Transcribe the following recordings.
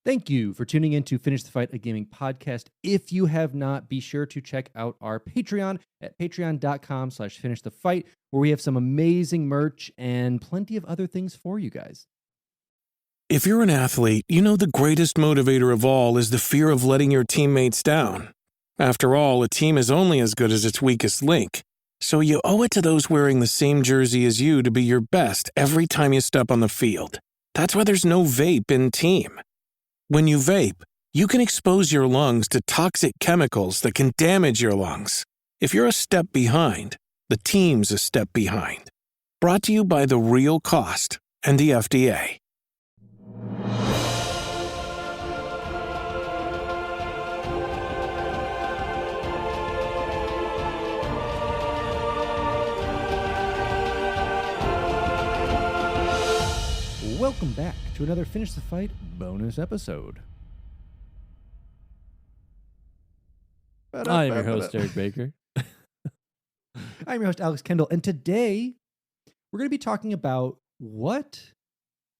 Thank you for tuning in to Finish the Fight, a gaming podcast. If you have not, be sure to check out our Patreon at patreon.com/finish the fight, where we have some amazing merch and plenty of other things for you guys. If you're an athlete, you know the greatest motivator of all is the fear of letting your teammates down. After all, a team is only as good as its weakest link. So you owe it to those wearing the same jersey as you to be your best every time you step on the field. That's why there's no vape in team. When you vape, you can expose your lungs to toxic chemicals that can damage your lungs. If you're a step behind, the team's a step behind. Brought to you by The Real Cost and the FDA. Welcome back to another Finish the Fight bonus episode. I'm your host, Eric Baker. I'm your host, Alex Kendall, and today we're going to be talking about what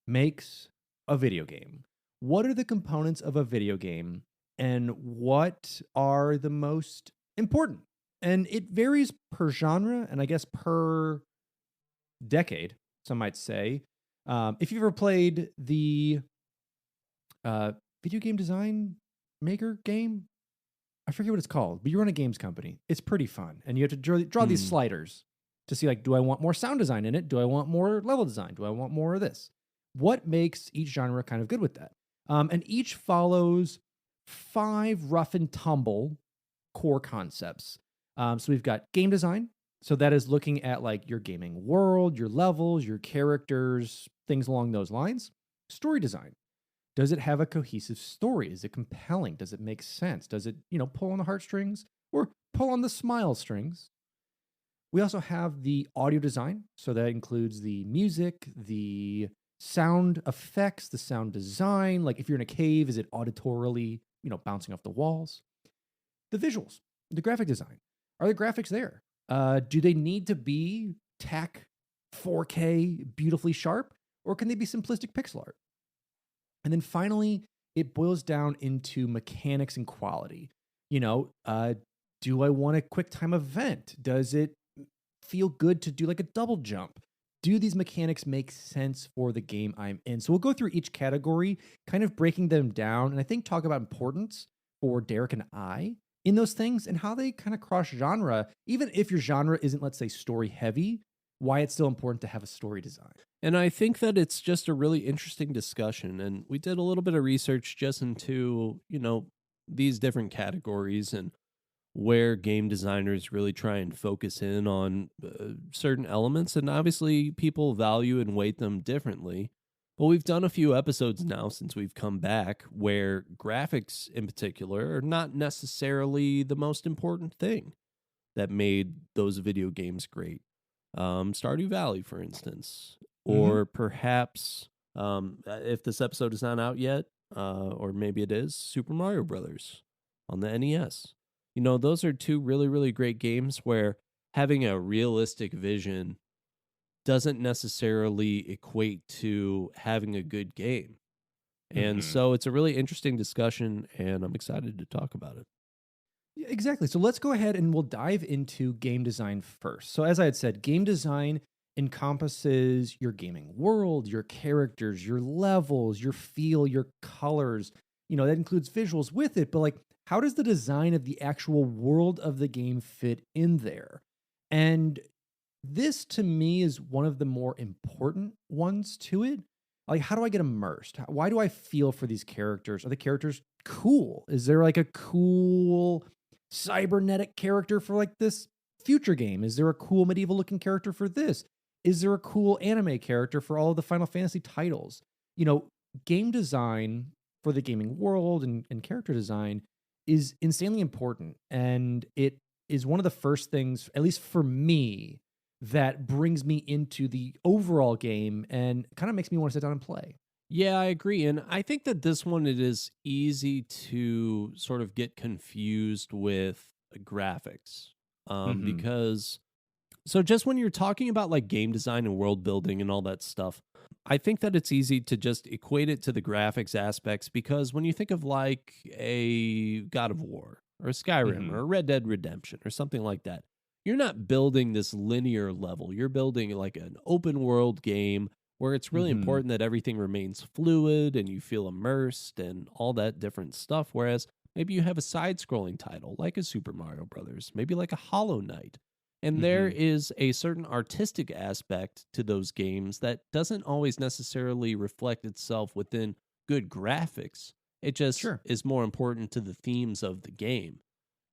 makes a video game. What are the components of a video game, and what are the most important? And it varies per genre, and I guess per decade, some might say. If you've ever played the video game design maker game, I forget what it's called, but you run a games company. It's pretty fun. And you have to draw these sliders to see, like, do I want more sound design in it? Do I want more level design? Do I want more of this? What makes each genre kind of good with that? And each follows 5 rough and tumble core concepts. So we've got game design. So that is looking at like your gaming world, your levels, your characters, things along those lines. Story design. Does it have a cohesive story? Is it compelling? Does it make sense? Does it, pull on the heartstrings or pull on the smile strings? We also have the audio design. So that includes the music, the sound effects, the sound design. Like if you're in a cave, is it auditorily, bouncing off the walls? The visuals, the graphic design. Are the graphics there? Do they need to be TAC 4K beautifully sharp, or can they be simplistic pixel art? And then finally, it boils down into mechanics and quality. Do I want a quick time event? Does it feel good to do like a double jump? Do these mechanics make sense for the game I'm in? So we'll go through each category, kind of breaking them down, and I think talk about importance for Derek and I in those things and how they kind of cross genre, even if your genre isn't, let's say, story heavy, why it's still important to have a story design. And I think that it's just a really interesting discussion. And we did a little bit of research just into, these different categories and where game designers really try and focus in on certain elements. And obviously people value and weight them differently. But we've done a few episodes now since we've come back where graphics in particular are not necessarily the most important thing that made those video games great. Stardew Valley, for instance, or perhaps if this episode is not out yet, or maybe it is, Super Mario Brothers on the NES. Those are 2 really, really great games where having a realistic vision doesn't necessarily equate to having a good game. And so it's a really interesting discussion, and I'm excited to talk about it. Yeah, exactly. So let's go ahead and we'll dive into game design first. So as I had said, game design encompasses your gaming world, your characters, your levels, your feel, your colors. That includes visuals with it, but like, how does the design of the actual world of the game fit in there? And this, to me, is one of the more important ones to it. Like, how do I get immersed? Why do I feel for these characters? Are the characters cool? Is there like a cool cybernetic character for like this future game? Is there a cool medieval looking character for this? Is there a cool anime character for all of the Final Fantasy titles? Game design for the gaming world and character design is insanely important. And it is one of the first things, at least for me, that brings me into the overall game and kind of makes me want to sit down and play. Yeah, I agree. And I think that this one, it is easy to sort of get confused with graphics because So just when you're talking about like game design and world building and all that stuff, I think that it's easy to just equate it to the graphics aspects because when you think of like a God of War or a Skyrim Mhm. or a Red Dead Redemption or something like that, you're not building this linear level. You're building like an open world game where it's really Mhm. important that everything remains fluid and you feel immersed and all that different stuff. Whereas maybe you have a side scrolling title like a Super Mario Brothers, maybe like a Hollow Knight. And there Mhm. is a certain artistic aspect to those games that doesn't always necessarily reflect itself within good graphics. It just Sure. is more important to the themes of the game.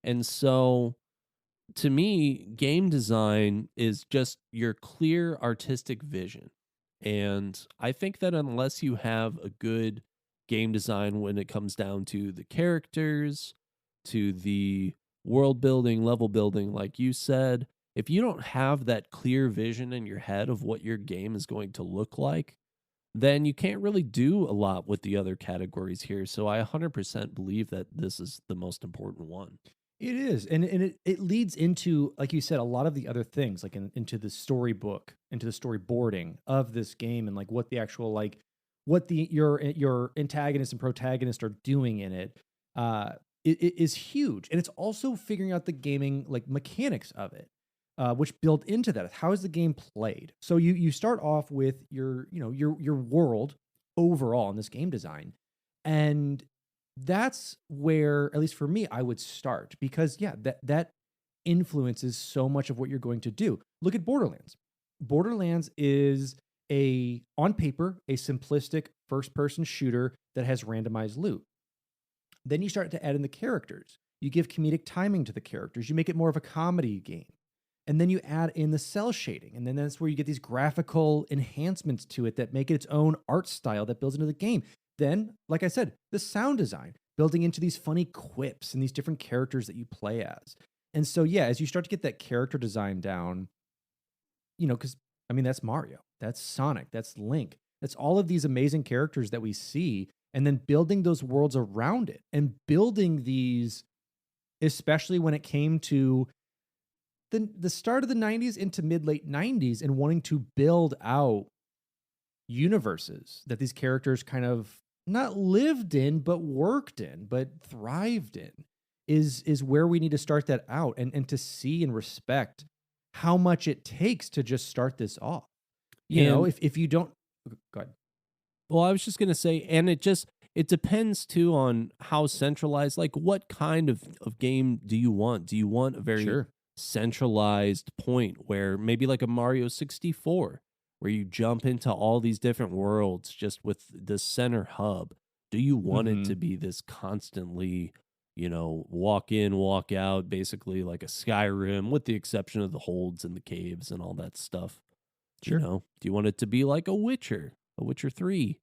And so to me, game design is just your clear artistic vision. And I think that unless you have a good game design when it comes down to the characters, to the world building, level building, like you said, if you don't have that clear vision in your head of what your game is going to look like, then you can't really do a lot with the other categories here. So I 100% believe that this is the most important one. It is, and it leads into, like you said, a lot of the other things, like into the storybook, into the storyboarding of this game, and like what the actual like what the your antagonist and protagonist are doing in it. It is huge, and it's also figuring out the gaming like mechanics of it, which build into that. How is the game played? So you start off with your your world overall in this game design, and that's where, at least for me, I would start because yeah, that influences so much of what you're going to do. Look at Borderlands. Borderlands is a on paper a simplistic first person shooter that has randomized loot. Then you start to add in the characters. You give comedic timing to the characters. You make it more of a comedy game. And then you add in the cell shading. And then that's where you get these graphical enhancements to it that make it its own art style that builds into the game. Then, like I said, the sound design, building into these funny quips and these different characters that you play as. And so, yeah, as you start to get that character design down, because I mean, that's Mario, that's Sonic, that's Link, that's all of these amazing characters that we see, and then building those worlds around it and building these, especially when it came to the start of the 90s into mid late 90s and wanting to build out universes that these characters kind of not lived in but worked in but thrived in is where we need to start that out and to see and respect how much it takes to just start this off. And If you don't go ahead. well, I was just gonna say, and it depends too on how centralized, like what kind of game do you want? Do you want a very Sure. centralized point where maybe like a Mario 64, where you jump into all these different worlds just with the center hub? Do you want it to Mhm. be this constantly, walk in, walk out, basically like a Skyrim, with the exception of the holds and the caves and all that stuff? Sure. Do you want it to be like a Witcher 3?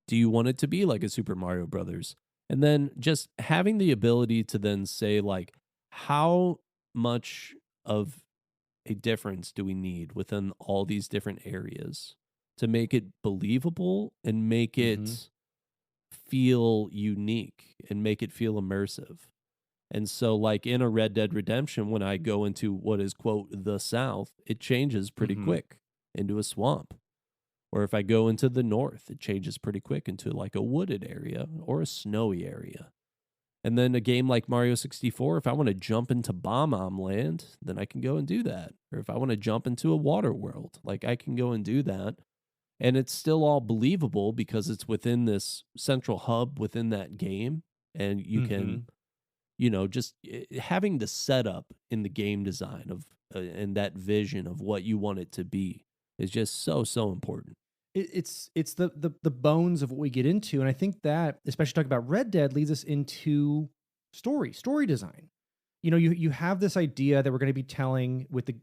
Do you want it to be like a Super Mario Brothers? And then just having the ability to then say, like, how much of a difference do we need within all these different areas to make it believable and make Mhm. it feel unique and make it feel immersive? And so, like in a Red Dead Redemption, when I go into what is, quote, the South, it changes pretty Mhm. quick into a swamp. Or if I go into the north, it changes pretty quick into like a wooded area or a snowy area. And then a game like Mario 64, if I want to jump into Bomb Land, then I can go and do that. Or if I want to jump into a water world, like I can go and do that. And it's still all believable because it's within this central hub within that game. And you can, Mhm. just having the setup in the game design of and that vision of what you want it to be is just so, so important. It's the bones of what we get into, and I think that, especially talking about Red Dead, leads us into story design. You have this idea that we're going to be telling with the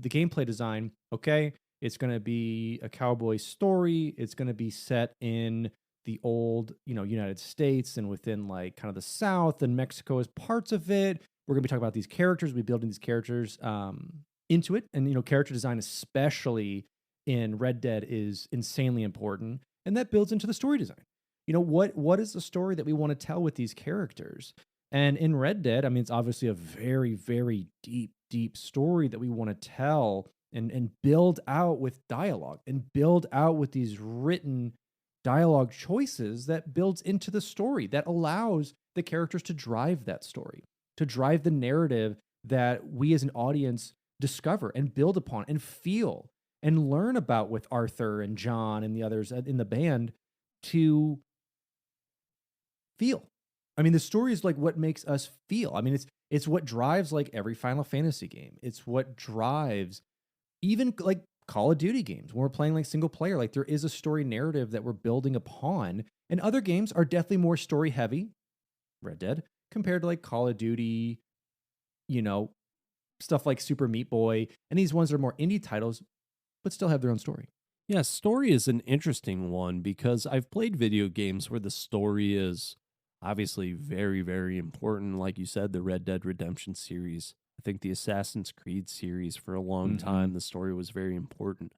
gameplay design. Okay, it's going to be a cowboy story. It's going to be set in the old United States and within like kind of the South and Mexico as parts of it. We're going to be talking about these characters. We're building these characters into it, and character design, especially in Red Dead, is insanely important, and that builds into the story design. What is the story that we want to tell with these characters? And in Red Dead, I mean, it's obviously a very, very deep, deep story that we want to tell. and build out with dialogue and build out with these written dialogue choices that builds into the story that allows the characters to drive that story, to drive the narrative that we as an audience discover and build upon and feel and learn about with Arthur and John and the others in the band to feel. I mean, the story is like what makes us feel. I mean, it's what drives like every Final Fantasy game. It's what drives even like Call of Duty games when we're playing like single player. Like there is a story narrative that we're building upon, and other games are definitely more story heavy, Red Dead, compared to like Call of Duty, you know, stuff like Super Meat Boy, and these ones are more indie titles, but still have their own story. Yeah, story is an interesting one because I've played video games where the story is obviously very, very important. Like you said, the Red Dead Redemption series. I think the Assassin's Creed series for a long time, the story was very important.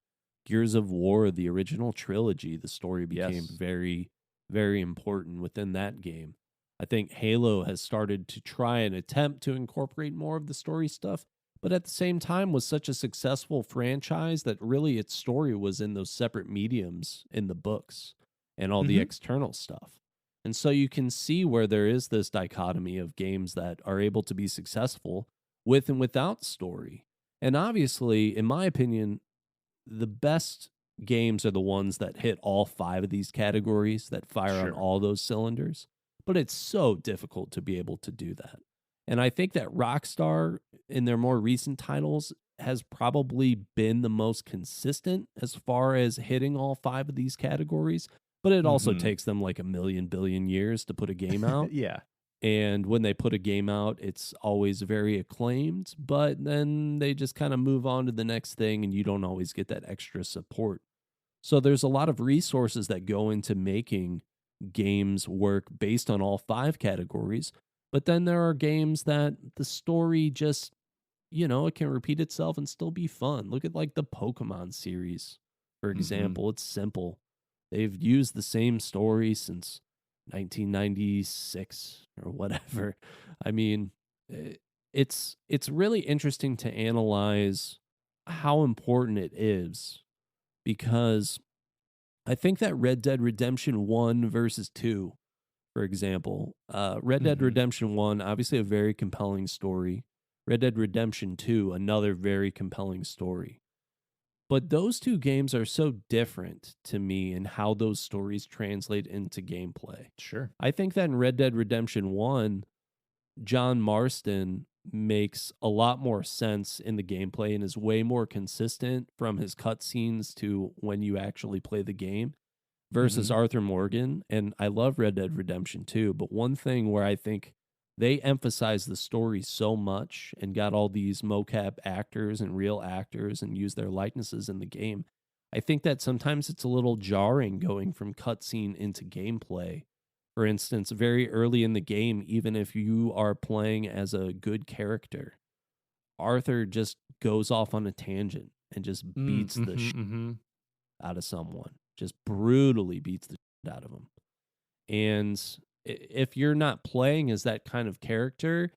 Gears of War, the original trilogy, the story became very, very important within that game. I think Halo has started to try and attempt to incorporate more of the story stuff, but at the same time was such a successful franchise that really its story was in those separate mediums in the books and all the external stuff. And so you can see where there is this dichotomy of games that are able to be successful with and without story. And obviously, in my opinion, the best games are the ones that hit all 5 of these categories, that fire on all those cylinders. But it's so difficult to be able to do that. And I think that Rockstar, in their more recent titles, has probably been the most consistent as far as hitting all 5 of these categories. But it also takes them like 1 billion years to put a game out. Yeah. And when they put a game out, it's always very acclaimed, but then they just kind of move on to the next thing and you don't always get that extra support. So there's a lot of resources that go into making games work based on all 5 categories. But then there are games that the story just, you know, it can repeat itself and still be fun. Look at like the Pokemon series, for example. It's simple. They've used the same story since 1996 or whatever. I mean, it's really interesting to analyze how important it is, because I think that Red Dead Redemption 1 versus 2, for example, Red Dead Redemption 1, obviously a very compelling story. Red Dead Redemption 2, another very compelling story. But those 2 games are so different to me in how those stories translate into gameplay. Sure. I think that in Red Dead Redemption 1, John Marston makes a lot more sense in the gameplay and is way more consistent from his cutscenes to when you actually play the game versus Arthur Morgan. And I love Red Dead Redemption 2, but one thing where I think they emphasize the story so much and got all these mocap actors and real actors and use their likenesses in the game, I think that sometimes it's a little jarring going from cutscene into gameplay. For instance, very early in the game, even if you are playing as a good character, Arthur just goes off on a tangent and just beats the shit out of someone, just brutally beats the shit out of him. And if you're not playing as that kind of character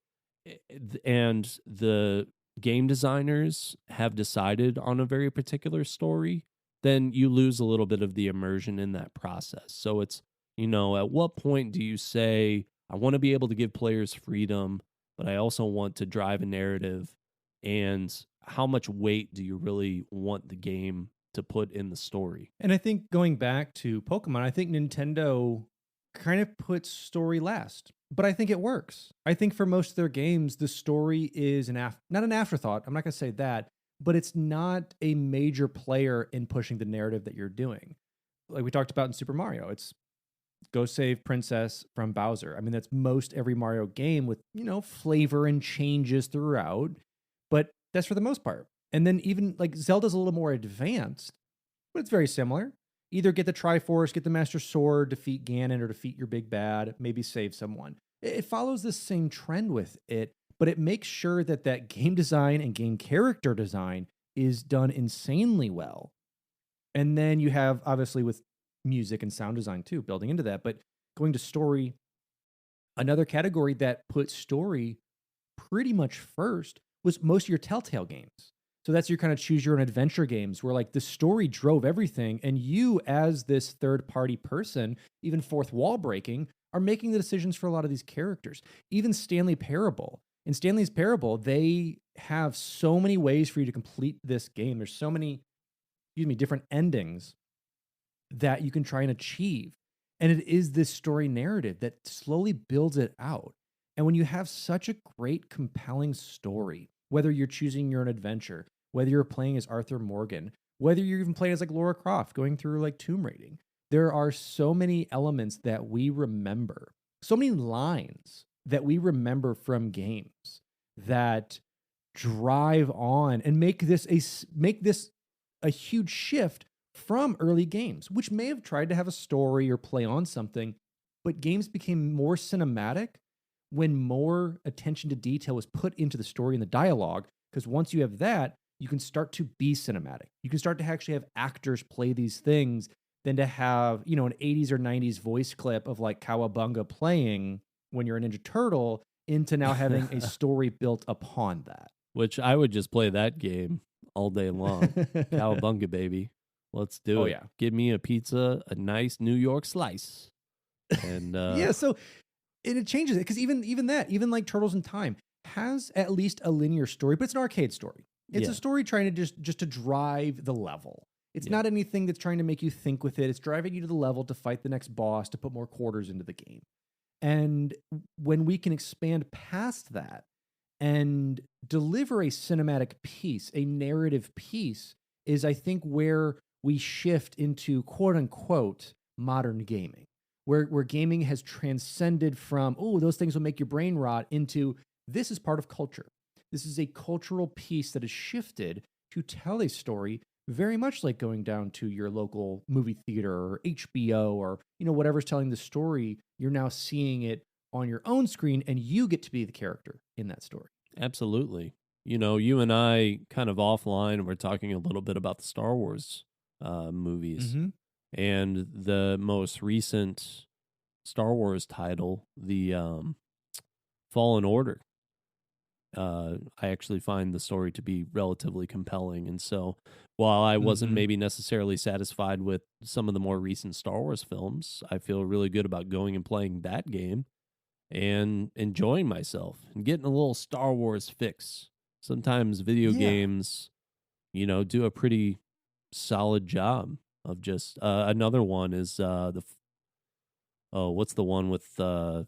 and the game designers have decided on a very particular story, then you lose a little bit of the immersion in that process. So it's, you know, at what point do you say, I want to be able to give players freedom, but I also want to drive a narrative? And how much weight do you really want the game to put in the story? And I think going back to Pokemon, I think Nintendo kind of puts story last, but I think it works. I think for most of their games, the story is not an afterthought. I'm not going to say that, but it's not a major player in pushing the narrative that you're doing. Like we talked about in Super Mario, it's go save Princess from Bowser. I mean, that's most every Mario game with, you know, flavor and changes throughout, but that's for the most part. And then even like Zelda's a little more advanced, but it's very similar. Either get the Triforce, get the Master Sword, defeat Ganon, or defeat your big bad, maybe save someone. It follows this same trend with it, but it makes sure that that game design and game character design is done insanely well. And then you have, obviously, with music and sound design too, building into that. But going to story, another category that put story pretty much first was most of your Telltale games. So that's your kind of choose your own adventure games where like the story drove everything. And you, as this third party person, even fourth wall breaking, are making the decisions for a lot of these characters. Even Stanley Parable. In Stanley's Parable, they have so many ways for you to complete this game. There's so many, different endings that you can try and achieve. And it is this story narrative that slowly builds it out. And when you have such a great, compelling story, whether you're choosing your own adventure, whether you're playing as Arthur Morgan, whether you're even playing as like Lara Croft, going through like tomb raiding, there are so many elements that we remember, so many lines that we remember from games that drive on and make this a huge shift from early games, which may have tried to have a story or play on something, but games became more cinematic when more attention to detail was put into the story and the dialogue. Because once you have that, you can start to be cinematic. You can start to actually have actors play these things than to have, an 80s or 90s voice clip of like Cowabunga playing when you're a Ninja Turtle into now having a story built upon that. Which I would just play that game all day long. Cowabunga, baby. Let's do it. Yeah. Give me a pizza, a nice New York slice. And yeah, so it changes it because even like Turtles in Time has at least a linear story, but it's an arcade story. It's a story trying to just to drive the level. It's not anything that's trying to make you think with it. It's driving you to the level to fight the next boss, to put more quarters into the game. And when we can expand past that and deliver a cinematic piece, a narrative piece, is I think where we shift into quote unquote modern gaming, where gaming has transcended from, oh, those things will make your brain rot, into this is part of culture. This is a cultural piece that has shifted to tell a story very much like going down to your local movie theater or HBO or, whatever's telling the story. You're now seeing it on your own screen and you get to be the character in that story. Absolutely. You and I kind of offline were talking a little bit about the Star Wars movies. Mm-hmm. And the most recent Star Wars title, the Fallen Order. I actually find the story to be relatively compelling. And so while I wasn't maybe necessarily satisfied with some of the more recent Star Wars films, I feel really good about going and playing that game and enjoying myself and getting a little Star Wars fix. Sometimes video games, do a pretty solid job of just another one is what's the one with it's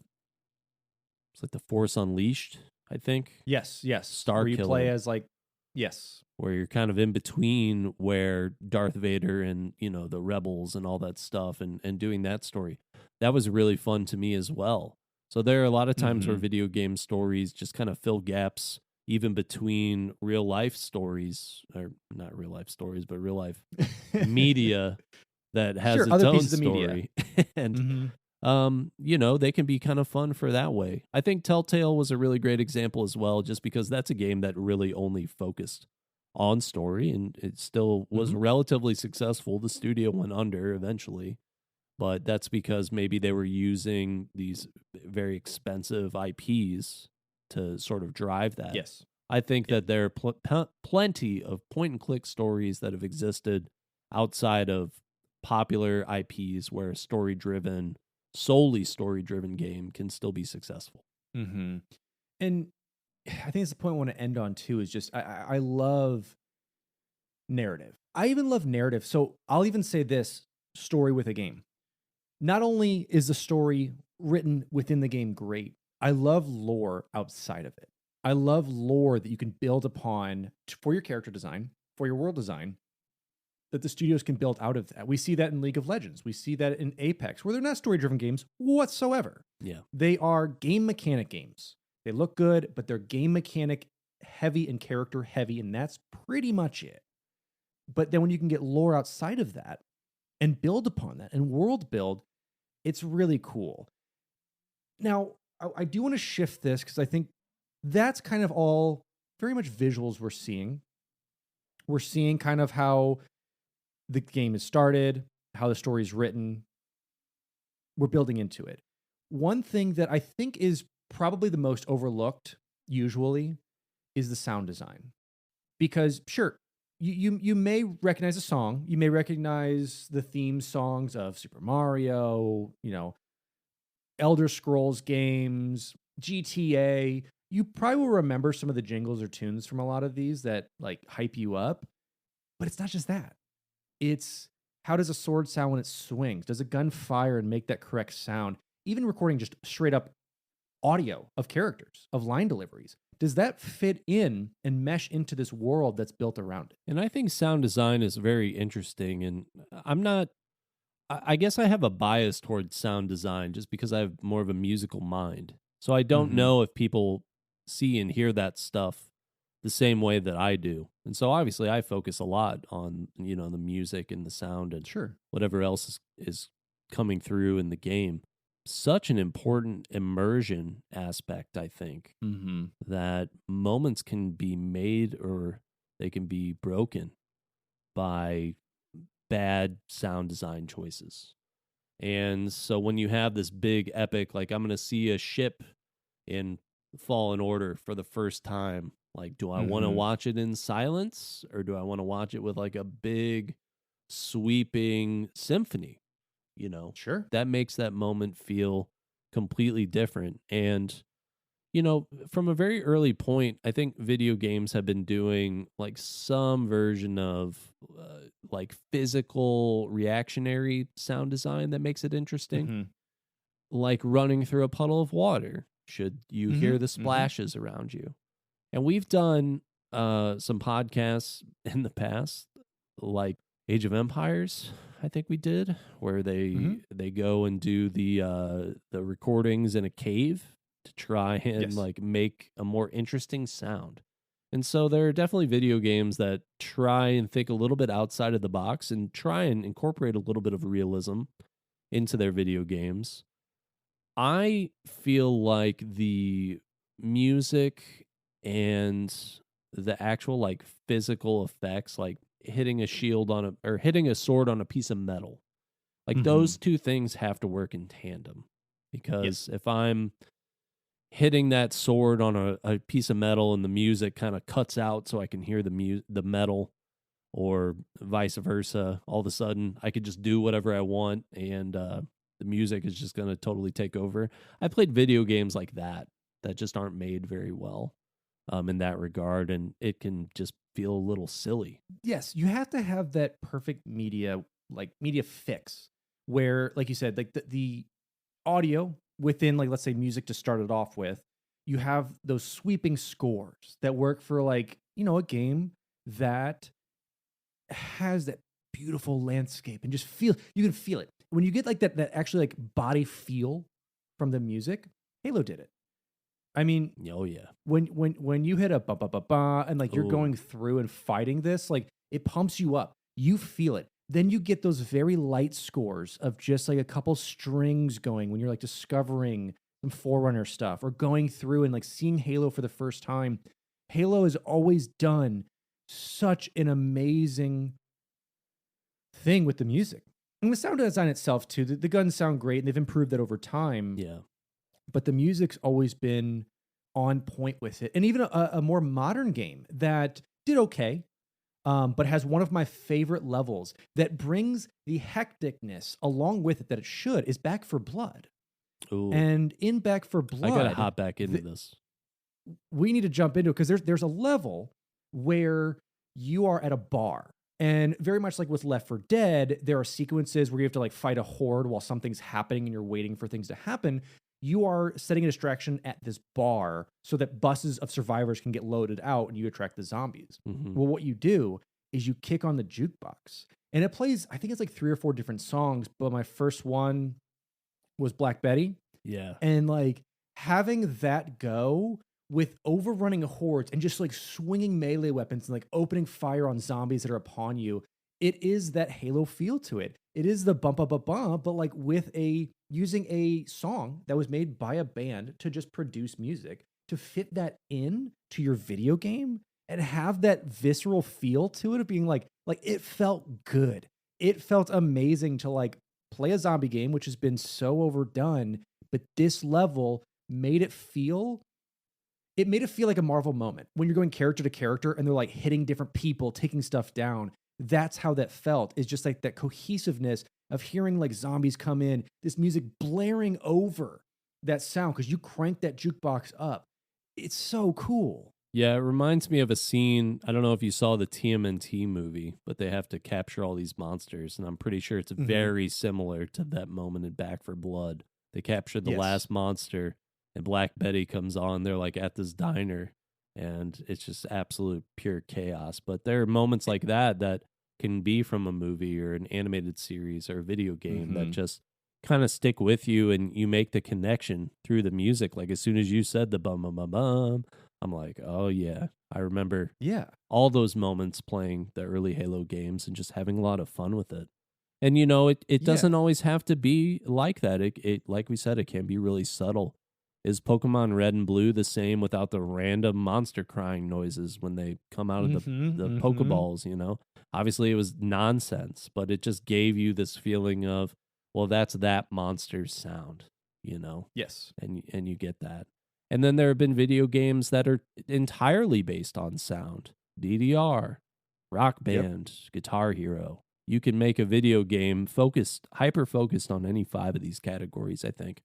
like the Force Unleashed, I think. Yes. Star where you Killer. play as like, yes. Where you're kind of in between where Darth Vader and, the rebels and all that stuff and doing that story. That was really fun to me as well. So there are a lot of times where video game stories just kind of fill gaps even between real life stories, or not real life stories, but real life media that has its own story. And they can be kind of fun for that way. I think Telltale was a really great example as well, just because that's a game that really only focused on story, and it still was relatively successful. The studio went under eventually, but that's because maybe they were using these very expensive IPs to sort of drive that. Yes. I think that there are plenty of point-and-click stories that have existed outside of popular IPs where solely story-driven game can still be successful. Mm-hmm. And I think it's the point I want to end on too, is just I love narrative. I even love narrative. So I'll even say this story with a game. Not only is the story written within the game great, I love lore outside of it. I love lore that you can build upon for your character design, for your world design, that the studios can build out of that. We see that in League of Legends. We see that in Apex, where they're not story-driven games whatsoever. Yeah. They are game mechanic games. They look good, but they're game mechanic heavy and character heavy, and that's pretty much it. But then when you can get lore outside of that and build upon that and world build, it's really cool. Now, I do want to shift this because I think that's kind of all very much visuals we're seeing. We're seeing kind of how the game is started, how the story is written. We're building into it. One thing that I think is probably the most overlooked, usually, is the sound design. because sure, you may recognize a song, you may recognize the theme songs of Super Mario, Elder Scrolls games, GTA. You probably will remember some of the jingles or tunes from a lot of these that like hype you up, but it's not just that. It's how does a sword sound when it swings? Does a gun fire and make that correct sound? Even recording just straight up audio of characters, of line deliveries. Does that fit in and mesh into this world that's built around it? And I think sound design is very interesting. And I guess I have a bias towards sound design just because I have more of a musical mind. So I don't know if people see and hear that stuff the same way that I do. And so obviously I focus a lot on, the music and the sound and Sure. whatever else is coming through in the game. Such an important immersion aspect, I think, that moments can be made or they can be broken by bad sound design choices. And so when you have this big epic, like I'm going to see a ship in Fallen Order for the first time, like, do I want to watch it in silence or do I want to watch it with like a big sweeping symphony? Sure. That makes that moment feel completely different. And, from a very early point, I think video games have been doing like some version of like physical reactionary sound design that makes it interesting. Like running through a puddle of water. Should you hear the splashes around you? And we've done some podcasts in the past, like Age of Empires, I think we did, where they go and do the recordings in a cave to try and like make a more interesting sound. And so there are definitely video games that try and think a little bit outside of the box and try and incorporate a little bit of realism into their video games. I feel like the music and the actual like physical effects, like hitting a shield or hitting a sword on a piece of metal, like those two things have to work in tandem. Because if I'm hitting that sword on a piece of metal and the music kind of cuts out so I can hear the metal, or vice versa, all of a sudden I could just do whatever I want and the music is just going to totally take over. I played video games like that just aren't made very well in that regard, and it can just feel a little silly. Yes, you have to have that perfect media fix where, like you said, like the audio within, like, let's say music to start it off with, you have those sweeping scores that work for like, a game that has that beautiful landscape and just you can feel it. When you get like that actually like body feel from the music, Halo did it. I mean, oh yeah. When you hit a ba ba ba ba and like you're going through and fighting this, like it pumps you up. You feel it. Then you get those very light scores of just like a couple strings going when you're like discovering some Forerunner stuff or going through and like seeing Halo for the first time. Halo has always done such an amazing thing with the music. And the sound design itself too. The guns sound great and they've improved that over time. Yeah. But the music's always been on point with it. And even a more modern game that did okay, but has one of my favorite levels that brings the hecticness along with it that it should, is Back 4 Blood. Ooh. And in Back 4 Blood, I gotta hop back into this. We need to jump into it because there's a level where you are at a bar. And very much like with Left 4 Dead, there are sequences where you have to like fight a horde while something's happening and you're waiting for things to happen. You are setting a distraction at this bar so that buses of survivors can get loaded out and you attract the zombies. Well, what you do is you kick on the jukebox and it plays, I think it's like 3 or 4 different songs, but my first one was Black Betty. Yeah. And like having that go with overrunning hordes and just like swinging melee weapons and like opening fire on zombies that are upon you, it is that Halo feel to it. It is the bump up a bump, but like using a song that was made by a band to just produce music to fit that in to your video game and have that visceral feel to it of being like it felt good. It felt amazing to like play a zombie game, which has been so overdone, but this level made it feel it made it feel like a Marvel moment when you're going character to character and they're like hitting different people, taking stuff down. That's how that felt. It's just like that cohesiveness of hearing like zombies come in, this music blaring over that sound because you crank that jukebox up. It's so cool. Yeah, it reminds me of a scene. I don't know if you saw the TMNT movie, but they have to capture all these monsters. And I'm pretty sure it's very similar to that moment in Back for Blood. They captured the last monster, and Black Betty comes on. They're like at this diner, and it's just absolute pure chaos. But there are moments like that that can be from a movie or an animated series or a video game that just kind of stick with you, and you make the connection through the music. Like as soon as you said the bum bum bum bum, I'm like, oh yeah, I remember all those moments playing the early Halo games and just having a lot of fun with it. And you know, it doesn't always have to be like that. It like we said, it can be really subtle. Is Pokemon Red and Blue the same without the random monster crying noises when they come out of the Pokeballs, you know? Obviously it was nonsense, but it just gave you this feeling of, well, that's that monster's sound, you know? Yes. And you get that. And then there have been video games that are entirely based on sound. DDR, Rock Band, Guitar Hero. You can make a video game hyper-focused on any 5 of these categories, I think,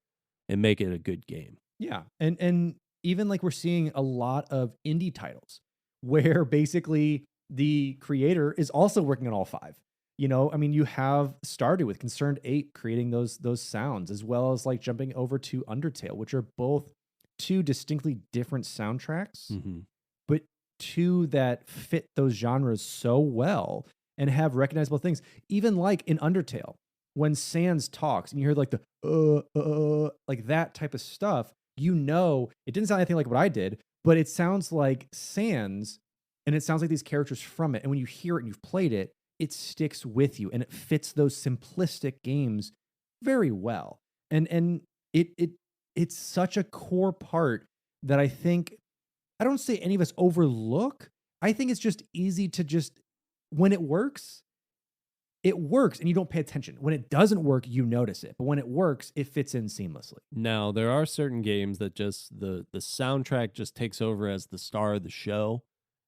and make it a good game. Yeah. And even like we're seeing a lot of indie titles where basically the creator is also working on all 5. You know, I mean, you have started with Concerned 8 creating those sounds, as well as like jumping over to Undertale, which are both 2 distinctly different soundtracks, but 2 that fit those genres so well and have recognizable things. Even like in Undertale, when Sans talks and you hear like the like that type of stuff, you know, it didn't sound anything like what I did, but it sounds like Sans, and it sounds like these characters from it. And when you hear it and you've played it, it sticks with you and it fits those simplistic games very well. And it's such a core part that I don't say any of us overlook. I think it's just easy to just, when it works and you don't pay attention. When it doesn't work, you notice it. But when it works, it fits in seamlessly. Now, there are certain games that just the soundtrack just takes over as the star of the show.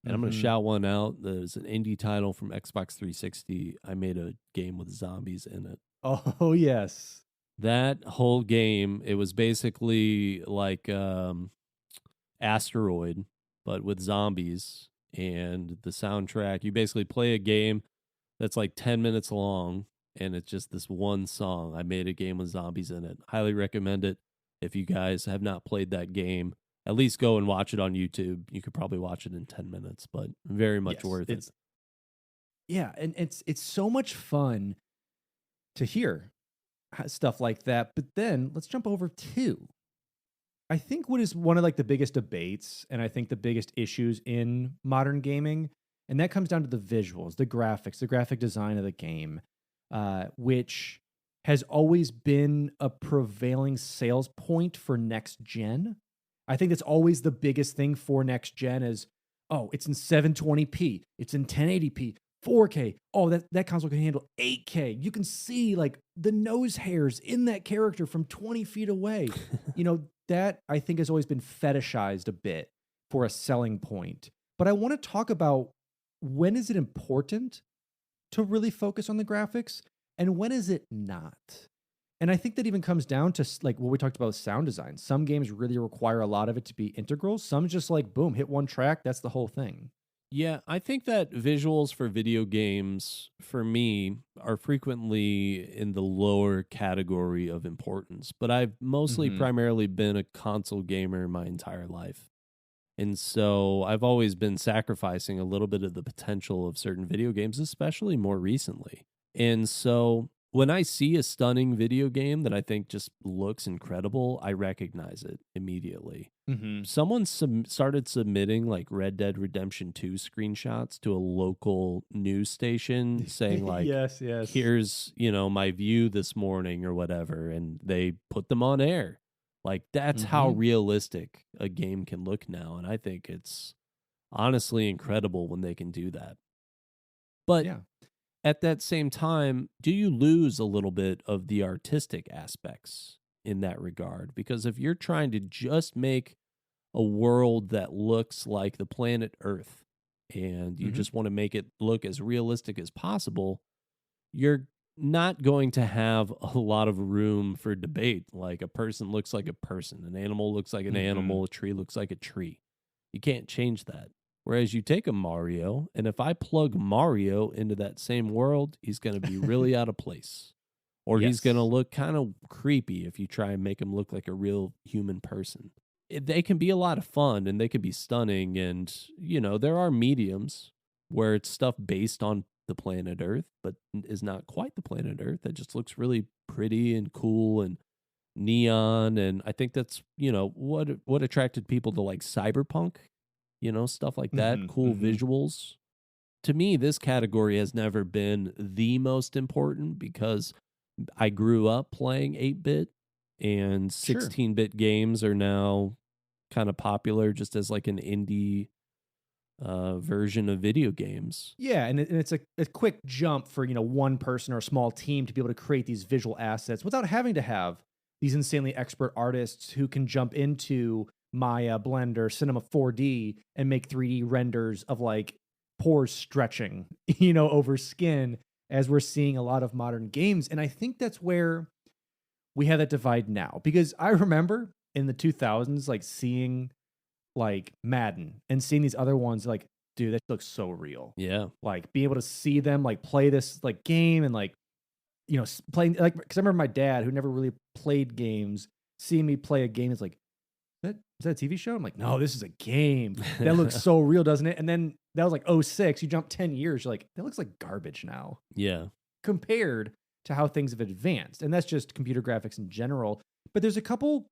And I'm going to shout one out. There's an indie title from Xbox 360. I made a game with zombies in it. Oh, yes. That whole game, it was basically like Asteroid, but with zombies. And the soundtrack, you basically play a game that's like 10 minutes long, and it's just this one song. I made a game with zombies in it. Highly recommend it. If you guys have not played that game, at least go and watch it on YouTube. You could probably watch it in 10 minutes, but very much worth it. Yeah, and it's so much fun to hear stuff like that. But then let's jump over to, I think, what is one of like the biggest debates and I think the biggest issues in modern gaming, and that comes down to the visuals, the graphics, the graphic design of the game, which has always been a prevailing sales point for next gen. I think that's always the biggest thing for next gen is, oh, it's in 720p, it's in 1080p, 4K. Oh, that console can handle 8K. You can see like the nose hairs in that character from 20 feet away. You know, that I think has always been fetishized a bit for a selling point. But I want to talk about, when is it important to really focus on the graphics and when is it not? And I think that even comes down to like what we talked about with sound design. Some games really require a lot of it to be integral. Some just like, boom, hit one track. That's the whole thing. Yeah, I think that visuals for video games, for me, are frequently in the lower category of importance. But I've mostly primarily been a console gamer my entire life. And so I've always been sacrificing a little bit of the potential of certain video games, especially more recently. And so when I see a stunning video game that I think just looks incredible, I recognize it immediately. Someone started submitting like Red Dead Redemption 2 screenshots to a local news station saying like, yes, here's, you know, my view this morning or whatever. And they put them on air. Like that's how realistic a game can look now. And I think it's honestly incredible when they can do that. But at that same time, do you lose a little bit of the artistic aspects in that regard? Because if you're trying to just make a world that looks like the planet Earth and you Mhm. just want to make it look as realistic as possible, you're not going to have a lot of room for debate. Like a person looks like a person, an animal looks like an Mhm. animal, a tree looks like a tree. You can't change that. Whereas you take a Mario, and if I plug Mario into that same world, he's going to be really out of place. Or he's going to Yes. look kind of creepy if you try and make him look like a real human person. They can be a lot of fun and they can be stunning. And, there are mediums where it's stuff based on the planet Earth, but is not quite the planet Earth. That just looks really pretty and cool and neon. And I think that's, what attracted people to like cyberpunk, stuff like that, Mhm. cool Mhm. visuals. To me, this category has never been the most important because I grew up playing 8-bit and Sure. 16-bit games are now kind of popular just as like an indie version of video games. Yeah, and it's a quick jump for, one person or a small team to be able to create these visual assets without having to have these insanely expert artists who can jump into Maya, Blender, Cinema 4D and make 3D renders of like pores stretching, over skin as we're seeing a lot of modern games. And I think that's where we have that divide now because I remember in the 2000s like seeing like Madden and seeing these other ones like, dude, that looks so real. Yeah. Like being able to see them like play this like game and like, playing like, because I remember my dad who never really played games seeing me play a game is like, is that a TV show? I'm like, no, this is a game. That looks so real, doesn't it? And then that was like '06. You jump 10 years, you're like, that looks like garbage now Yeah. compared to how things have advanced. And that's just computer graphics in general. But there's a couple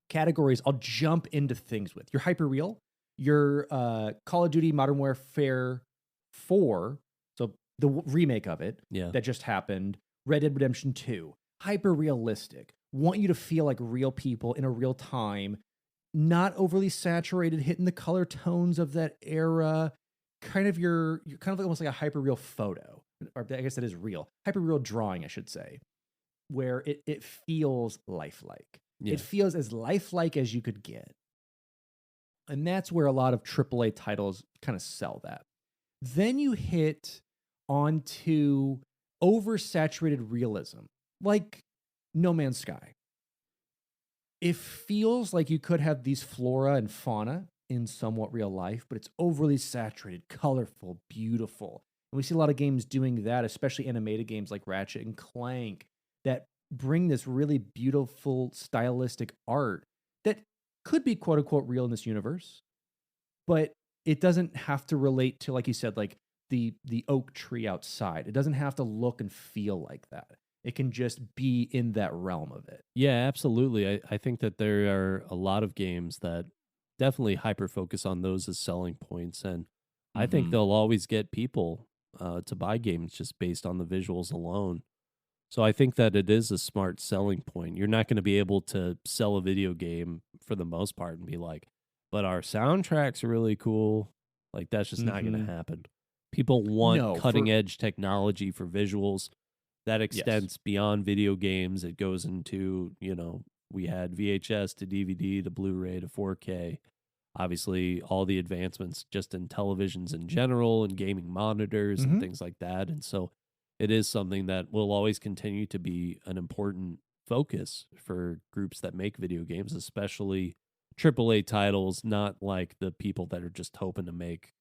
categories I'll jump into things with. Your hyperreal, your Call of Duty Modern Warfare 4, so the remake of it Yeah. that just happened, Red Dead Redemption 2, hyper realistic. Want you to feel like real people in a real time, not overly saturated, hitting the color tones of that era. Kind of you're kind of like almost like a hyper real photo, or I guess that is real. Hyper real drawing, I should say, where it feels lifelike. Yeah. It feels as lifelike as you could get. And that's where a lot of AAA titles kind of sell that. Then you hit onto oversaturated realism, like No Man's Sky. It feels like you could have these flora and fauna in somewhat real life, but it's overly saturated, colorful, beautiful. And we see a lot of games doing that, especially animated games like Ratchet and Clank, that bring this really beautiful, stylistic art that could be quote unquote real in this universe, but it doesn't have to relate to, like you said, like the oak tree outside. It doesn't have to look and feel like that. It can just be in that realm of it. Yeah, absolutely. I think that there are a lot of games that definitely hyper focus on those as selling points. And I think Mhm. they'll always get people to buy games just based on the visuals alone. So I think that it is a smart selling point. You're not going to be able to sell a video game for the most part and be like, but our soundtrack's really cool. Like, that's just not going to Mhm. happen. People want No, cutting for edge technology for visuals that yes. extends beyond video games. It goes into, we had VHS to DVD to Blu ray to 4K. Obviously, all the advancements just in televisions in general and gaming monitors and Mhm. things like that. And so it is something that will always continue to be an important focus for groups that make video games, especially AAA titles, not like the people that are just hoping to make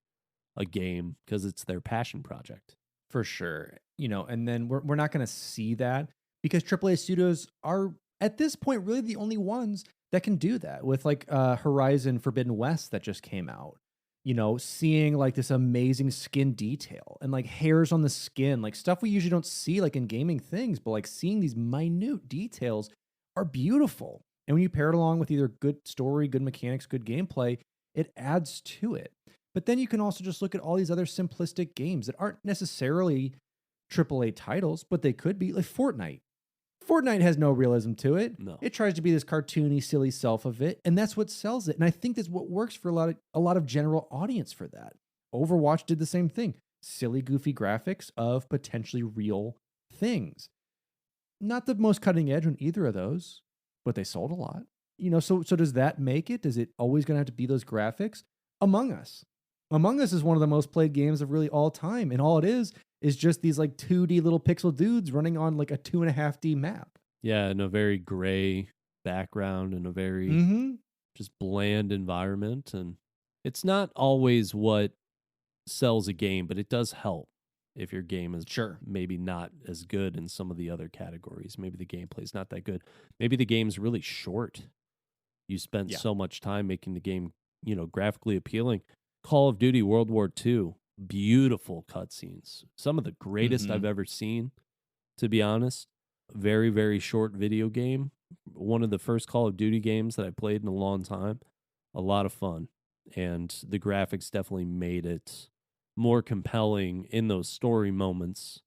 a game because it's their passion project. For sure. And then we're not going to see that because AAA studios are at this point really the only ones that can do that with like Horizon Forbidden West that just came out. Seeing like this amazing skin detail and like hairs on the skin, like stuff we usually don't see like in gaming things, but like seeing these minute details are beautiful. And when you pair it along with either good story, good mechanics, good gameplay, it adds to it. But then you can also just look at all these other simplistic games that aren't necessarily AAA titles, but they could be like Fortnite. Fortnite has no realism to it. No. It tries to be this cartoony, silly self of it, and that's what sells it. And I think that's what works for a lot of general audience for that. Overwatch did the same thing. Silly, goofy graphics of potentially real things. Not the most cutting edge on either of those, but they sold a lot. So does that make it? Is it always going to have to be those graphics? Among Us. Among Us is one of the most played games of really all time, and all it is just these like 2D little pixel dudes running on like a 2.5D map. Yeah, in a very gray background and a very Mm-hmm. just bland environment. And it's not always what sells a game, but it does help if your game is Sure. maybe not as good in some of the other categories. Maybe the gameplay is not that good. Maybe the game's really short. You spent Yeah. so much time making the game, graphically appealing. Call of Duty World War II, beautiful cutscenes. Some of the greatest I've ever seen, to be honest. Very, very short video game. One of the first Call of Duty games that I played in a long time. A lot of fun. And the graphics definitely made it more compelling in those story moments.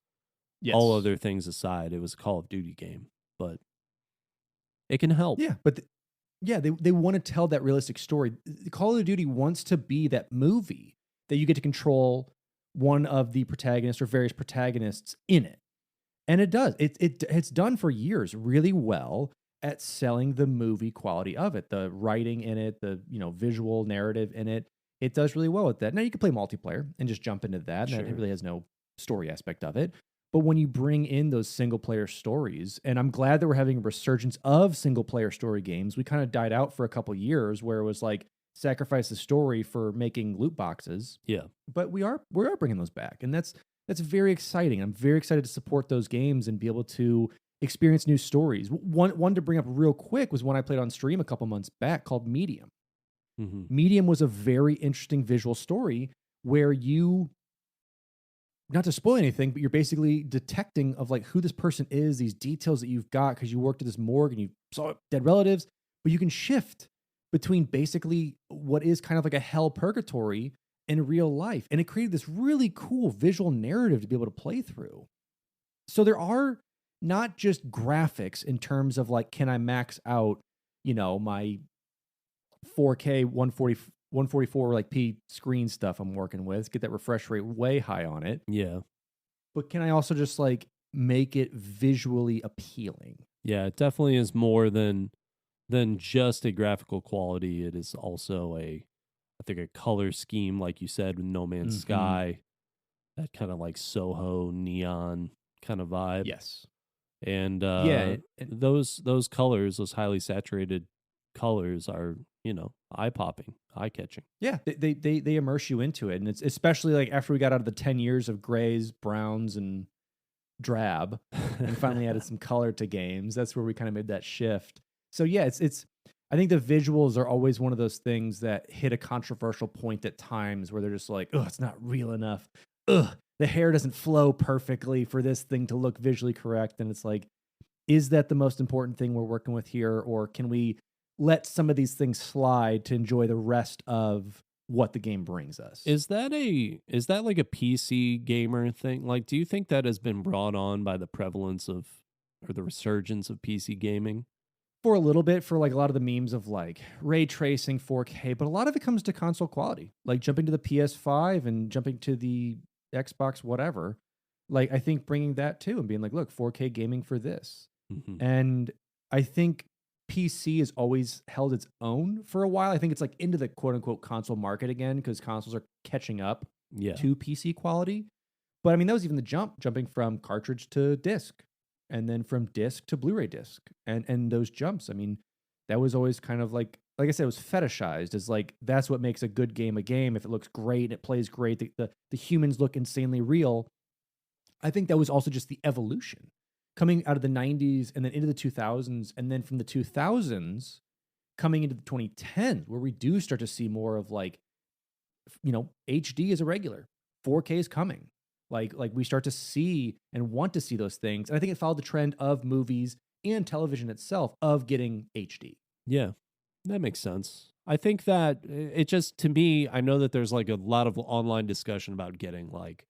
Yes. All other things aside, it was a Call of Duty game. But it can help. Yeah, but they want to tell that realistic story. Call of Duty wants to be that movie that you get to control one of the protagonists or various protagonists in it. And it does. It's done for years really well at selling the movie quality of it, the writing in it, the visual narrative in it. It does really well with that. Now you can play multiplayer and just jump into that, and Sure. it really has no story aspect of it. But when you bring in those single player stories, and I'm glad that we're having a resurgence of single player story games. We kind of died out for a couple years where it was like sacrifice the story for making loot boxes. Yeah. But we are bringing those back, and that's very exciting. I'm very excited to support those games and be able to experience new stories. One to bring up real quick was one I played on stream a couple months back called Medium. Mm-hmm. Medium was a very interesting visual story where you, not to spoil anything, but you're basically detecting of like who this person is, these details that you've got because you worked at this morgue and you saw dead relatives, but you can shift between basically what is kind of like a hell purgatory in real life. And it created this really cool visual narrative to be able to play through. So there are not just graphics in terms of like, can I max out, my 4K 144 like P screen stuff I'm working with, get that refresh rate way high on it. Yeah. But can I also just like make it visually appealing? Yeah, it definitely is more than just a graphical quality. It is also a color scheme, like you said, with No Man's Sky, that kind of like Soho neon kind of vibe. Yes. And and those colors, those highly saturated colors are, eye popping, eye catching. yeah, they immerse you into it. And it's especially like after we got out of the 10 years of grays, browns, and drab and finally added some color to games, that's where we kind of made that shift. So yeah, it's I think the visuals are always one of those things that hit a controversial point at times where they're just like, oh, it's not real enough. Ugh, the hair doesn't flow perfectly for this thing to look visually correct. And it's like, is that the most important thing we're working with here? Or can we let some of these things slide to enjoy the rest of what the game brings us? Is that like a PC gamer thing? Like, do you think that has been brought on by the prevalence of or the resurgence of PC gaming? For a little bit, for like a lot of the memes of like ray tracing 4K, but a lot of it comes to console quality, like jumping to the PS5 and jumping to the Xbox, whatever. Like I think bringing that too and being like, look, 4K gaming for this. Mm-hmm. And I think PC has always held its own for a while. I think it's like into the quote unquote console market again because consoles are catching up to PC quality. But I mean, that was even the jumping from cartridge to disc. And then from disc to Blu-ray disc, and those jumps. I mean, that was always kind of like I said, it was fetishized as like that's what makes a good game a game. If it looks great and it plays great, the humans look insanely real. I think that was also just the evolution coming out of the 90s and then into the 2000s, and then from the 2000s coming into the 2010s, where we do start to see more of like, HD is a regular, 4K is coming. Like we start to see and want to see those things. And I think it followed the trend of movies and television itself of getting HD. Yeah, that makes sense. I think that it just, to me, I know that there's like a lot of online discussion about getting like,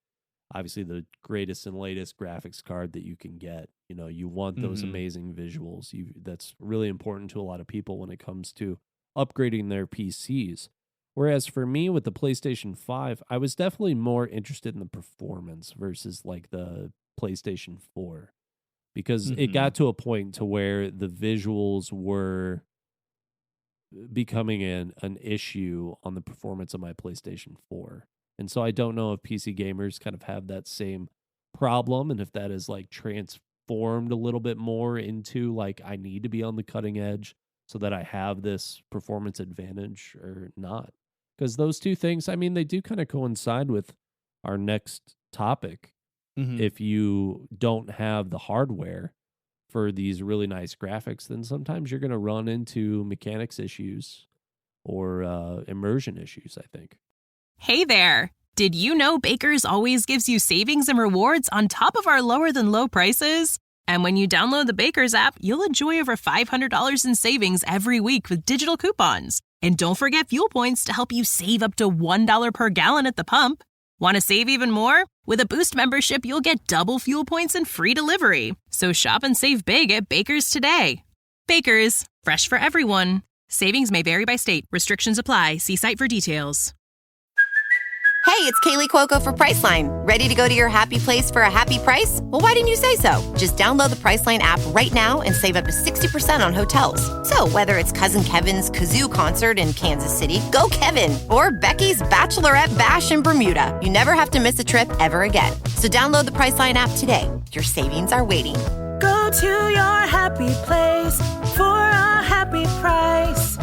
obviously the greatest and latest graphics card that you can get. You want those amazing visuals. That's really important to a lot of people when it comes to upgrading their PCs. Whereas for me with the PlayStation 5, I was definitely more interested in the performance versus like the PlayStation 4. Because it got to a point to where the visuals were becoming an issue on the performance of my PlayStation 4. And so I don't know if PC gamers kind of have that same problem, and if that is like transformed a little bit more into like I need to be on the cutting edge so that I have this performance advantage or not. Because those two things, I mean, they do kind of coincide with our next topic. Mhm. If you don't have the hardware for these really nice graphics, then sometimes you're going to run into mechanics issues or immersion issues, I think. Hey there! Did you know Baker's always gives you savings and rewards on top of our lower than low prices? And when you download the Baker's app, you'll enjoy over $500 in savings every week with digital coupons. And don't forget fuel points to help you save up to $1 per gallon at the pump. Want to save even more? With a Boost membership, you'll get double fuel points and free delivery. So shop and save big at Baker's today. Baker's, fresh for everyone. Savings may vary by state. Restrictions apply. See site for details. Hey, it's Kaylee Cuoco for Priceline. Ready to go to your happy place for a happy price? Well, why didn't you say so? Just download the Priceline app right now and save up to 60% on hotels. So whether it's Cousin Kevin's Kazoo Concert in Kansas City, go Kevin, or Becky's Bachelorette Bash in Bermuda, you never have to miss a trip ever again. So download the Priceline app today. Your savings are waiting. Go to your happy place for a happy price.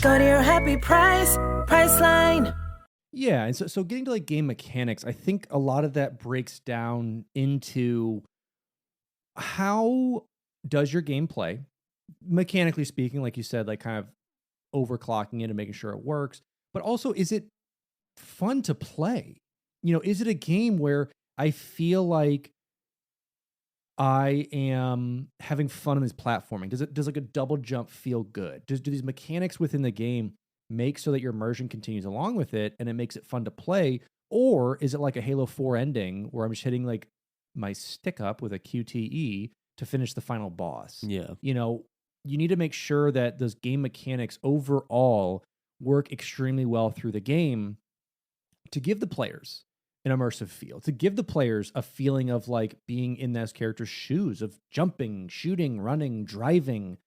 Go to your happy price, Priceline. Yeah, and so getting to like game mechanics, I think a lot of that breaks down into how does your game play, mechanically speaking, like you said, like kind of overclocking it and making sure it works, but also is it fun to play? Is it a game where I feel like I am having fun in this platforming? Does like a double jump feel good? Do these mechanics within the game make so that your immersion continues along with it and it makes it fun to play? Or is it like a Halo 4 ending where I'm just hitting like my stick up with a QTE to finish the final boss? Yeah. You need to make sure that those game mechanics overall work extremely well through the game to give the players an immersive feel, to give the players a feeling of like being in those characters' shoes, of jumping, shooting, running, driving.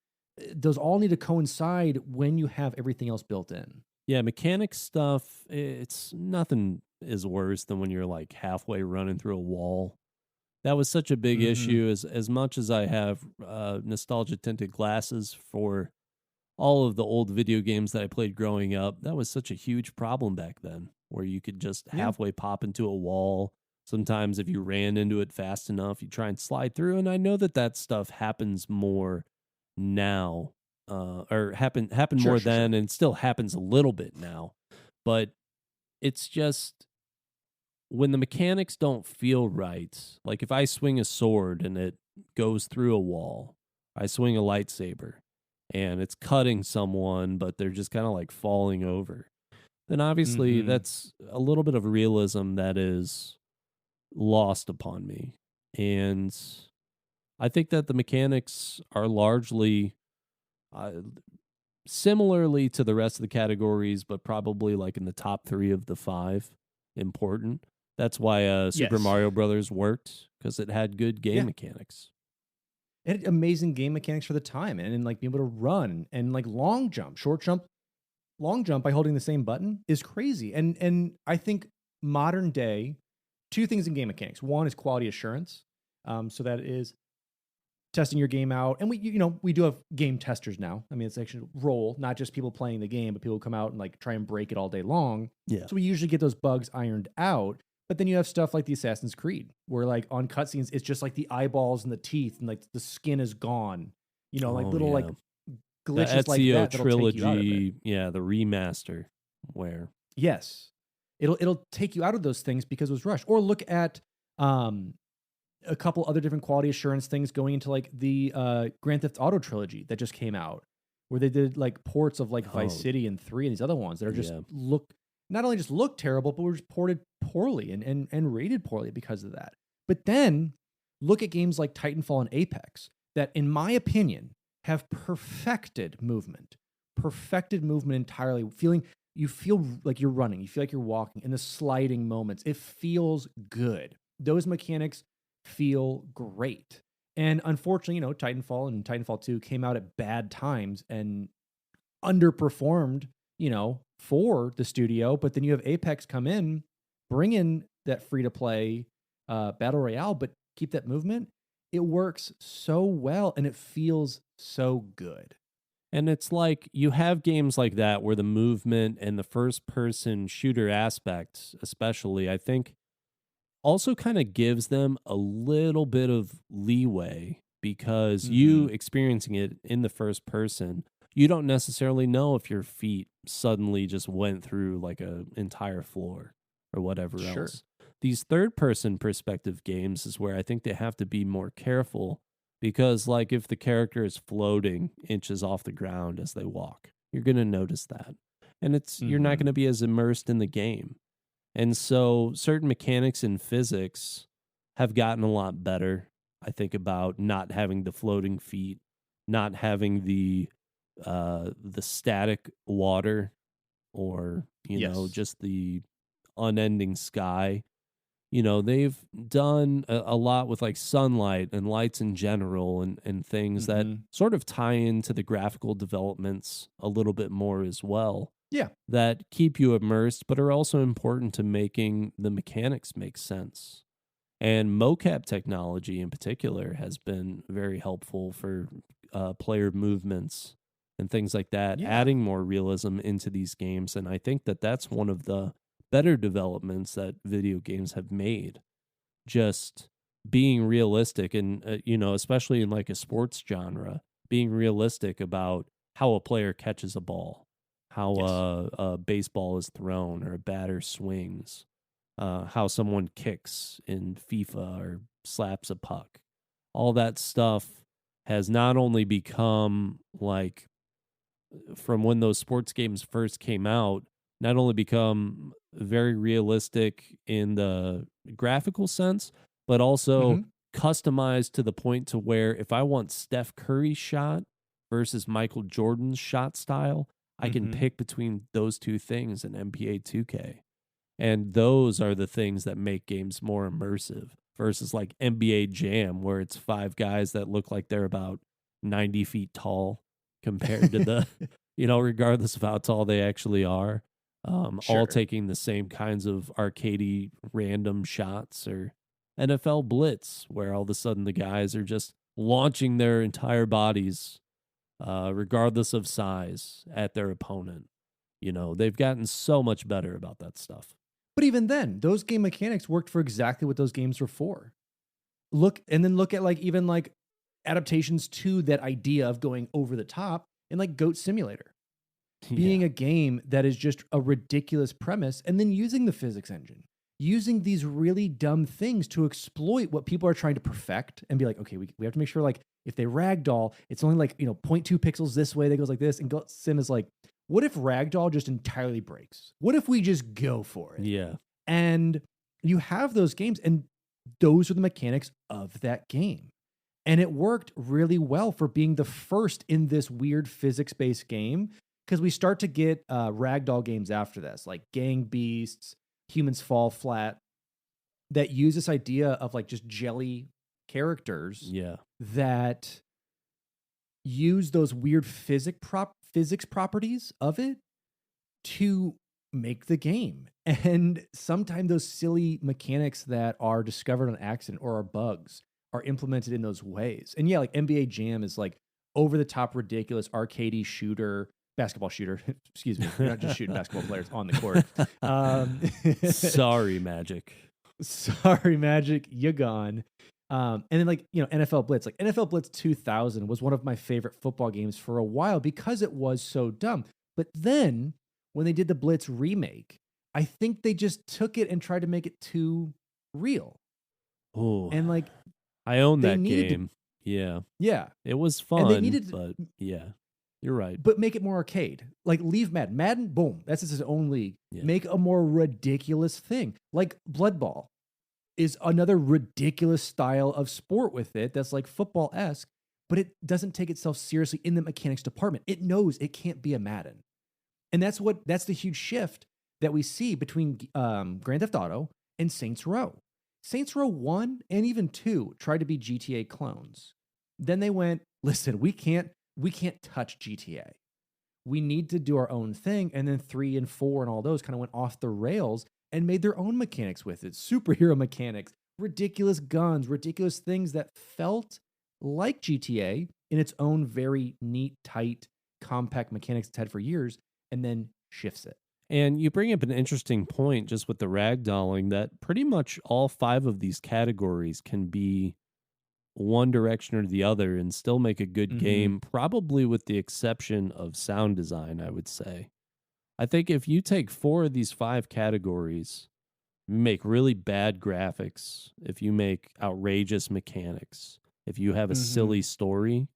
Those all need to coincide when you have everything else built in. Yeah, mechanic stuff, it's nothing is worse than when you're like halfway running through a wall. That was such a big issue. As much as I have nostalgia tinted glasses for all of the old video games that I played growing up, that was such a huge problem back then, where you could just halfway pop into a wall. Sometimes if you ran into it fast enough, you try and slide through. And I know that stuff happens more now, or happened more then, and still happens a little bit now. But it's just when the mechanics don't feel right, like if I swing a sword and it goes through a wall, I swing a lightsaber and it's cutting someone, but they're just kind of like falling over, then obviously that's a little bit of realism that is lost upon me. And I think that the mechanics are largely similarly to the rest of the categories, but probably like in the top 3 of the 5 important. That's why Super Mario Brothers worked, because it had good game mechanics. It had amazing game mechanics for the time, and like being able to run and like long jump, short jump, long jump by holding the same button is crazy. And I think modern day, 2 things in game mechanics. One is quality assurance. So that is testing your game out. And we do have game testers now. I mean, it's actually a role, not just people playing the game, but people come out and like try and break it all day long. Yeah. So we usually get those bugs ironed out. But then you have stuff like the Assassin's Creed, where like on cutscenes, it's just like the eyeballs and the teeth and like the skin is gone. Like little like glitches the like Ezio that. trilogy, the remaster where. Yes. It'll take you out of those things because it was rushed. Or look at a couple other different quality assurance things going into like the Grand Theft Auto trilogy that just came out, where they did like ports of like Vice City and 3 and these other ones that are just not only just look terrible, but were just ported poorly and rated poorly because of that. But then look at games like Titanfall and Apex that, in my opinion, have perfected movement entirely. You feel like you're running, you feel like you're walking, and the sliding moments, it feels good. Those mechanics feel great. And unfortunately, Titanfall and Titanfall 2 came out at bad times and underperformed, for the studio. But then you have Apex come in, bring in that free to play battle royale, but keep that movement. It works so well and it feels so good. And it's like you have games like that where the movement and the first person shooter aspect, especially, I think also kind of gives them a little bit of leeway because you experiencing it in the first person, you don't necessarily know if your feet suddenly just went through like an entire floor or whatever else. These third person perspective games is where I think they have to be more careful. Because, like, if the character is floating inches off the ground as they walk, you're going to notice that. And you're not going to be as immersed in the game. And so certain mechanics in physics have gotten a lot better. I think about not having the floating feet, not having the static water or, just the unending sky. They've done a lot with like sunlight and lights in general and things that sort of tie into the graphical developments a little bit more as well. Yeah. That keep you immersed, but are also important to making the mechanics make sense. And mocap technology in particular has been very helpful for player movements and things like that, adding more realism into these games. And I think that that's one of the better developments that video games have made, just being realistic and especially in like a sports genre, being realistic about how a player catches a ball, how a baseball is thrown or a batter swings, how someone kicks in FIFA or slaps a puck. All that stuff has not only become like from when those sports games first came out, not only become very realistic in the graphical sense, but also customized to the point to where if I want Steph Curry's shot versus Michael Jordan's shot style, I can pick between those two things in NBA 2K. And those are the things that make games more immersive versus like NBA Jam, where it's 5 guys that look like they're about 90 feet tall compared to the, regardless of how tall they actually are. All taking the same kinds of arcadey random shots, or NFL Blitz, where all of a sudden the guys are just launching their entire bodies, regardless of size, at their opponent. They've gotten so much better about that stuff. But even then, those game mechanics worked for exactly what those games were for. Look at like even like adaptations to that idea of going over the top in like Goat Simulator. Being a game that is just a ridiculous premise and then using the physics engine, using these really dumb things to exploit what people are trying to perfect and be like, okay, we have to make sure like if they ragdoll, it's only like, 0.2 pixels this way that goes like this. And Goat Sim is like, what if ragdoll just entirely breaks? What if we just go for it? Yeah. And you have those games and those are the mechanics of that game. And it worked really well for being the first in this weird physics-based game. Because we start to get ragdoll games after this, like Gang Beasts, Humans Fall Flat, that use this idea of like just jelly characters that use those weird physics properties of it to make the game. And sometimes those silly mechanics that are discovered on accident or are bugs are implemented in those ways. And like NBA Jam is like over-the-top ridiculous arcadey basketball shooter. Excuse me. You're not just shooting basketball players on the court. Sorry, Magic. Sorry, Magic. You're gone. And then like, NFL Blitz. Like NFL Blitz 2000 was one of my favorite football games for a while because it was so dumb. But then when they did the Blitz remake, I think they just took it and tried to make it too real. Oh. And like I own that game. Yeah. It was fun, and they needed but you're right. But make it more arcade. Like leave Madden. Madden, boom. That's its own league. Yeah. Make a more ridiculous thing. Like Blood Ball is another ridiculous style of sport with it that's like football-esque, but it doesn't take itself seriously in the mechanics department. It knows it can't be a Madden. And that's the huge shift that we see between Grand Theft Auto and Saints Row. Saints Row 1 and even 2 tried to be GTA clones. Then they went, listen, we can't touch GTA. we need to do our own thing. And then 3 and 4 and all those kind of went off the rails and made their own mechanics with it. Superhero mechanics, ridiculous guns, ridiculous things that felt like GTA in its own very neat, tight, compact mechanics it's had for years, and then shifts it. And you bring up an interesting point just with the ragdolling, that pretty much all 5 of these categories can be one direction or the other and still make a good game, probably with the exception of sound design, I would say. I think if you take 4 of these 5 categories, you make really bad graphics, if you make outrageous mechanics, if you have a silly story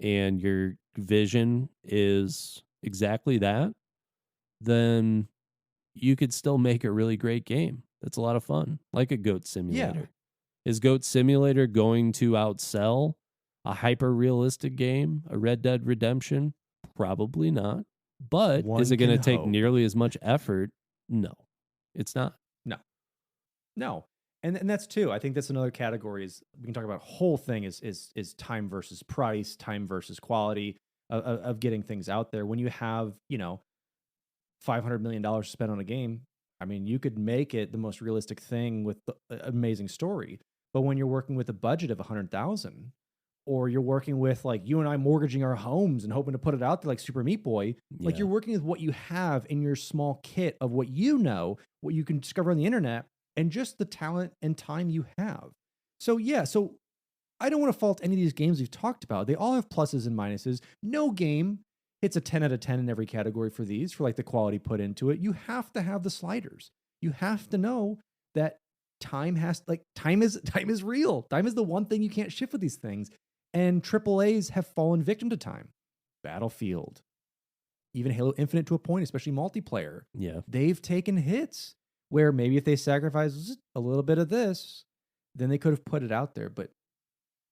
and your vision is exactly that, then you could still make a really great game. That's a lot of fun, like a Goat Simulator. Yeah. Is Goat Simulator going to outsell a hyper-realistic game, a Red Dead Redemption? Probably not. But One is it going to can take hope. nearly as much effort? No, it's not. No. And that's too. I think that's another category is we can talk about whole thing is time versus price, time versus quality of getting things out there. When you have, $500 million spent on a game, I mean, you could make it the most realistic thing with the amazing story. But when you're working with a budget of 100,000, or you're working with like you and I mortgaging our homes and hoping to put it out there like Super Meat Boy, like Yeah. you're working with what you have in your small kit of what what you can discover on the internet, and just the talent and time you have. So I don't want to fault any of these games we've talked about. They all have pluses and minuses. No game hits a 10 out of 10 in every category for these, for like the quality put into it. You have to have the sliders. You have to know that time is real. Time is the one thing you can't shift with these things. And AAAs have fallen victim to time. Battlefield, even Halo Infinite to a point, especially multiplayer. Yeah. They've taken hits where maybe if they sacrificed a little bit of this, then they could have put it out there. But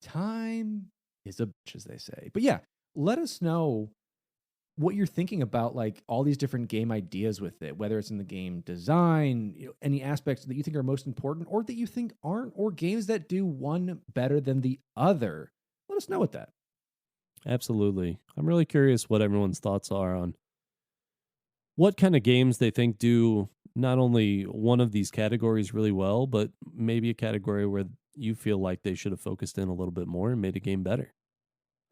time is a bitch, as they say. But yeah, let us know what you're thinking about, like all these different game ideas with it, whether it's in the game design, any aspects that you think are most important or that you think aren't, or games that do one better than the other. Let us know with that. Absolutely. I'm really curious what everyone's thoughts are on what kind of games they think do not only one of these categories really well, but maybe a category where you feel like they should have focused in a little bit more and made a game better.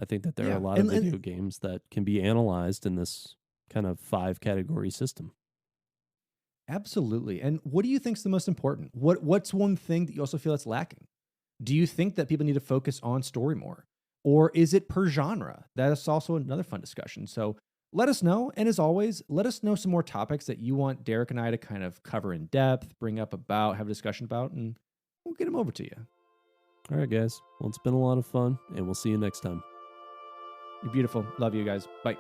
I think that there are a lot of video games that can be analyzed in this kind of 5 category system. Absolutely. And what do you think is the most important? What's one thing that you also feel that's lacking? Do you think that people need to focus on story more? Or is it per genre? That is also another fun discussion. So let us know. And as always, let us know some more topics that you want Derek and I to kind of cover in depth, bring up about, have a discussion about, and we'll get them over to you. All right, guys. Well, it's been a lot of fun, and we'll see you next time. You're beautiful. Love you guys. Bye.